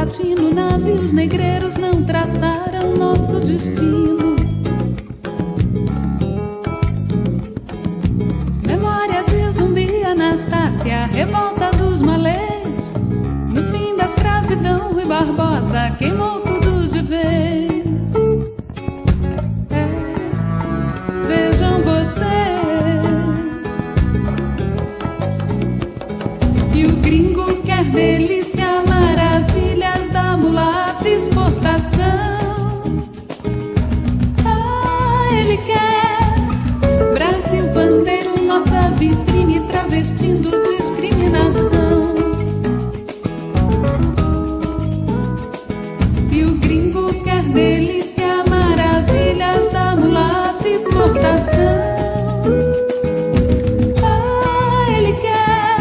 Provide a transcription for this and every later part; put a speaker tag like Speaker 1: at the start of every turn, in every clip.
Speaker 1: latino, navios negreiros não traçaram nosso destino. Memória de Zumbi, Anastácia, revolta dos malês. No fim da escravidão, Rui Barbosa queimou tudo de vez. Vejam vocês. E o gringo quer delícia, maravilhas da mulata exportação. Ele quer Brasil bandeiro, nossa vitrine travestindo discriminação. E o gringo quer delícia, maravilhas da mulata exportação. Ele quer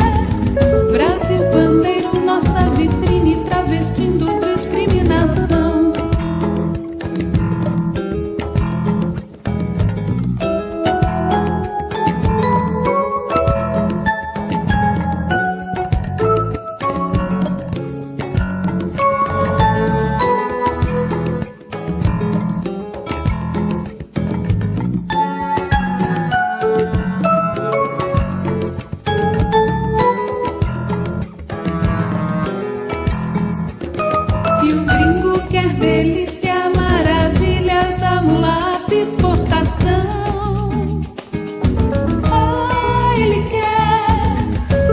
Speaker 1: Brasil bandeiro, nossa vitrine travestindo discriminação. E o gringo quer delícia, maravilhas da mulata exportação. Ele quer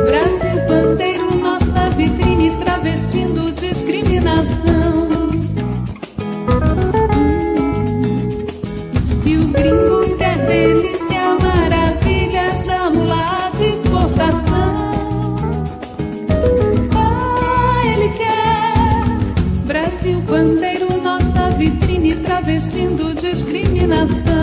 Speaker 1: Brasil bandeiro, nossa vitrine travestindo discriminação. E o gringo quer delícia, maravilhas da mulata exportação. Ele quer Brasil bandeiro, nossa vitrine travestindo discriminação.